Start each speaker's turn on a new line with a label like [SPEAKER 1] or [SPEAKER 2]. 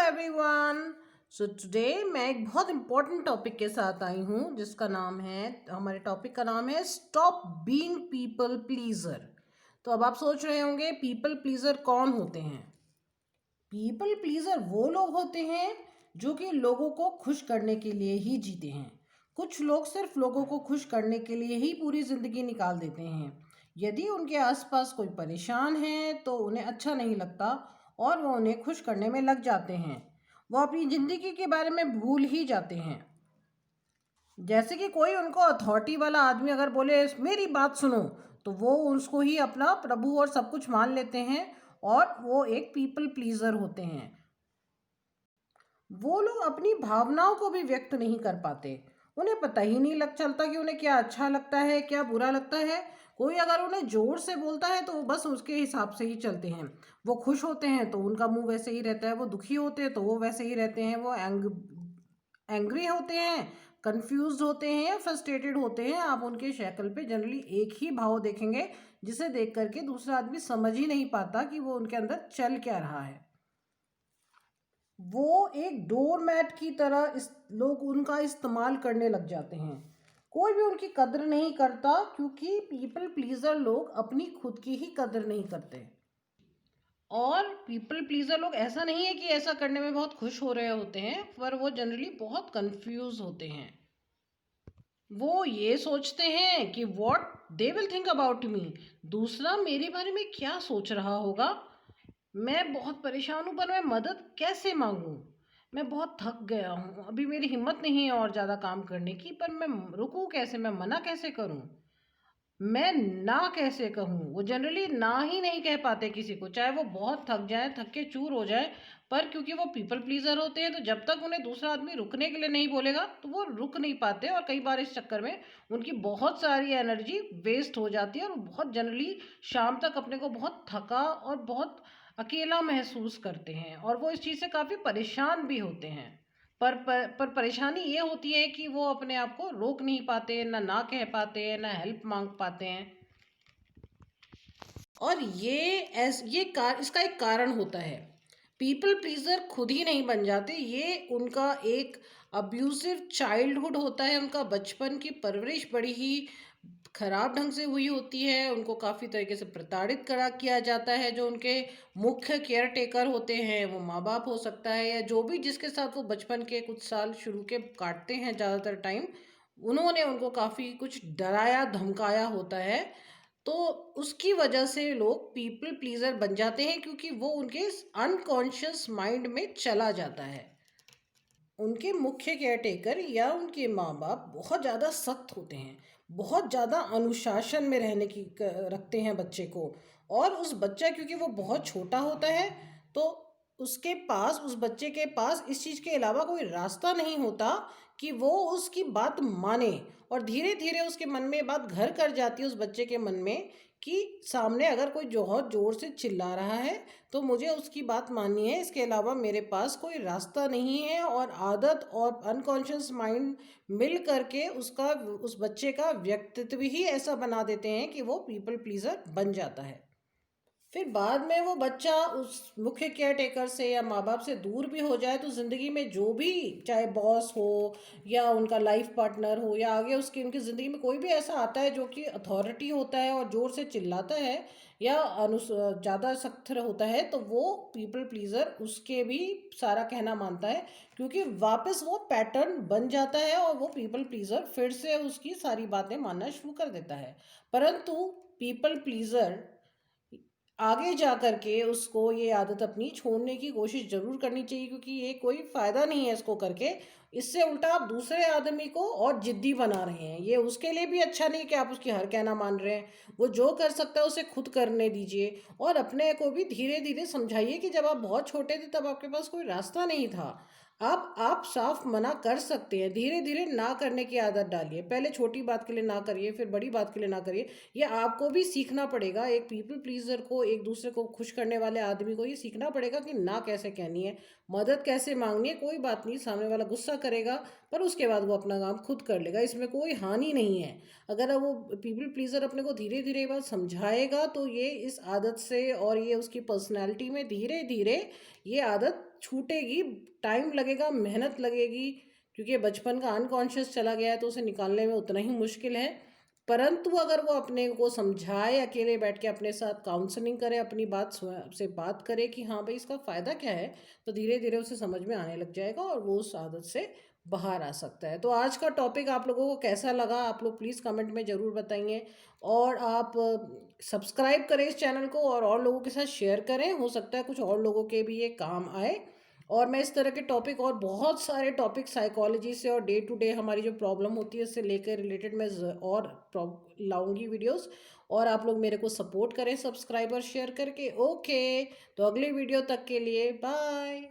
[SPEAKER 1] Everyone. So today मैं एक बहुत इम्पोर्टेंट टॉपिक के साथ आई हूँ जिसका नाम है, हमारे टॉपिक का नाम है स्टॉप बीइंग पीपल प्लीजर। तो अब आप सोच रहे होंगे पीपल प्लीजर कौन होते हैं। पीपल प्लीजर वो लोग होते हैं जो कि लोगों को खुश करने के लिए ही जीते हैं। कुछ लोग सिर्फ लोगों को खुश करने के लिए ही पूरी ज़िंदगी निकाल देते हैं। यदि उनके आसपास कोई परेशान है तो उन्हें अच्छा नहीं लगता और वो उन्हें खुश करने में लग जाते हैं। वो अपनी ज़िंदगी के बारे में भूल ही जाते हैं। जैसे कि कोई उनको अथॉरिटी वाला आदमी अगर बोले मेरी बात सुनो, तो वो उसको ही अपना प्रभु और सब कुछ मान लेते हैं और वो एक पीपल प्लीजर होते हैं। वो लोग अपनी भावनाओं को भी व्यक्त नहीं कर पाते। उन्हें पता ही नहीं लग चलता कि उन्हें क्या अच्छा लगता है क्या बुरा लगता है। कोई अगर उन्हें जोर से बोलता है तो वो बस उसके हिसाब से ही चलते हैं। वो खुश होते हैं तो उनका मुंह वैसे ही रहता है, वो दुखी होते हैं तो वो वैसे ही रहते हैं, वो एंग्री होते हैं, कंफ्यूज होते हैं या फ्रस्ट्रेटेड होते हैं। आप उनके शक्ल पे जनरली एक ही भाव देखेंगे जिसे देख करके दूसरा आदमी समझ ही नहीं पाता कि वो उनके अंदर चल क्या रहा है। वो एक डोर मैट की तरह लोग उनका इस्तेमाल करने लग जाते हैं। कोई भी उनकी कद्र नहीं करता क्योंकि पीपल प्लीजर लोग अपनी खुद की ही कद्र नहीं करते। और पीपल प्लीजर लोग ऐसा नहीं है कि ऐसा करने में बहुत खुश हो रहे होते हैं, पर वो जनरली बहुत कंफ्यूज होते हैं। वो ये सोचते हैं कि what they will think about me, दूसरा मेरे बारे में क्या सोच रहा होगा। मैं बहुत परेशान हूँ पर मैं मदद कैसे मांगूँ। मैं बहुत थक गया हूँ, अभी मेरी हिम्मत नहीं है और ज़्यादा काम करने की, पर मैं रुकूँ कैसे, मैं मना कैसे करूँ, मैं ना कैसे कहूँ। वो जनरली ना ही नहीं कह पाते किसी को, चाहे वो बहुत थक जाए, थक के चूर हो जाए। पर क्योंकि वो पीपल प्लीजर होते हैं तो जब तक उन्हें दूसरा आदमी रुकने के लिए नहीं बोलेगा तो वो रुक नहीं पाते, और कई बार इस चक्कर में उनकी बहुत सारी एनर्जी वेस्ट हो जाती है और वो बहुत जनरली शाम तक अपने को बहुत थका और बहुत अकेला महसूस करते हैं, और वो इस चीज़ से काफ़ी परेशान भी होते हैं। पर परेशानी ये होती है कि वो अपने आप को रोक नहीं पाते, ना कह पाते हैं, ना हेल्प मांग पाते हैं। और इसका एक कारण होता है। पीपल प्लीजर खुद ही नहीं बन जाते, ये उनका एक अब्यूसिव चाइल्डहुड होता है। उनका बचपन की परवरिश बड़ी ही खराब ढंग से हुई होती है। उनको काफ़ी तरीके से प्रताड़ित करा किया जाता है। जो उनके मुख्य केयर टेकर होते हैं वो माँ बाप हो सकता है, या जो भी जिसके साथ वो बचपन के कुछ साल शुरू के काटते हैं ज़्यादातर टाइम, उन्होंने उनको काफ़ी कुछ डराया धमकाया होता है। तो उसकी वजह से लोग पीपल प्लीजर बन जाते हैं क्योंकि वो उनके अनकॉन्शियस माइंड में चला जाता है। उनके मुख्य केयरटेकर या उनके माँ बाप बहुत ज़्यादा सख्त होते हैं, बहुत ज़्यादा अनुशासन में रहने की रखते हैं बच्चे को। और उस बच्चा क्योंकि वो बहुत छोटा होता है तो उस बच्चे के पास इस चीज़ के अलावा कोई रास्ता नहीं होता कि वो उसकी बात माने। और धीरे धीरे उसके मन में ये बात घर कर जाती है उस बच्चे के मन में कि सामने अगर कोई बहुत ज़ोर से चिल्ला रहा है तो मुझे उसकी बात माननी है, इसके अलावा मेरे पास कोई रास्ता नहीं है। और आदत और अनकॉन्शियस माइंड मिल करके उस बच्चे का व्यक्तित्व ही ऐसा बना देते हैं कि वो पीपल प्लीजर बन जाता है। फिर बाद में वो बच्चा उस मुख्य केयर टेकर से या माँ बाप से दूर भी हो जाए तो ज़िंदगी में जो भी, चाहे बॉस हो या उनका लाइफ पार्टनर हो या आगे उसकी उनकी ज़िंदगी में कोई भी ऐसा आता है जो कि अथॉरिटी होता है और ज़ोर से चिल्लाता है या ज़्यादा सख्त होता है, तो वो पीपल प्लीज़र उसके भी सारा कहना मानता है, क्योंकि वापस वो पैटर्न बन जाता है और वो पीपल प्लीज़र फिर से उसकी सारी बातें मानना शुरू कर देता है। परंतु पीपल प्लीज़र आगे जा कर के उसको ये आदत अपनी छोड़ने की कोशिश ज़रूर करनी चाहिए, क्योंकि ये कोई फ़ायदा नहीं है इसको करके। इससे उल्टा आप दूसरे आदमी को और ज़िद्दी बना रहे हैं। ये उसके लिए भी अच्छा नहीं कि आप उसकी हर कहना मान रहे हैं। वो जो कर सकता है उसे खुद करने दीजिए, और अपने को भी धीरे धीरे समझाइए कि जब आप बहुत छोटे थे तब आपके पास कोई रास्ता नहीं था। आप साफ मना कर सकते हैं, धीरे धीरे ना करने की आदत डालिए। पहले छोटी बात के लिए ना करिए, फिर बड़ी बात के लिए ना करिए। ये आपको भी सीखना पड़ेगा। एक पीपल प्लीजर को, एक दूसरे को खुश करने वाले आदमी को ये सीखना पड़ेगा कि ना कैसे कहनी है, मदद कैसे मांगनी है। कोई बात नहीं, सामने वाला गुस्सा करेगा पर उसके बाद वो अपना काम खुद कर लेगा, इसमें कोई हानि नहीं है। अगर वो पीपल प्लीजर अपने को धीरे धीरे ये बात समझाएगा तो ये इस आदत से और ये उसकी पर्सनैलिटी में धीरे धीरे ये आदत छूटेगी, टाइम लगेगा, मेहनत लगेगी, क्योंकि बचपन का अनकॉन्शियस चला गया है तो उसे निकालने में उतना ही मुश्किल है। परंतु अगर वो अपने को समझाए, अकेले बैठ के अपने साथ काउंसलिंग करे, अपनी बात से बात करे कि हाँ भाई इसका फ़ायदा क्या है, तो धीरे धीरे उसे समझ में आने लग जाएगा और वो उस आदत से बाहर आ सकता है। तो आज का टॉपिक आप लोगों को कैसा लगा, आप लोग प्लीज़ कमेंट में ज़रूर बताइए। और आप सब्सक्राइब करें इस चैनल को और लोगों के साथ शेयर करें, हो सकता है कुछ और लोगों के भी ये काम आए। और मैं इस तरह के टॉपिक और बहुत सारे टॉपिक साइकोलॉजी से और डे टू डे हमारी जो प्रॉब्लम होती है इससे लेकर रिलेटेड मैं और लाऊंगी वीडियोस। और आप लोग मेरे को सपोर्ट करें सब्सक्राइब और शेयर करके। ओके, तो अगली वीडियो तक के लिए बाय।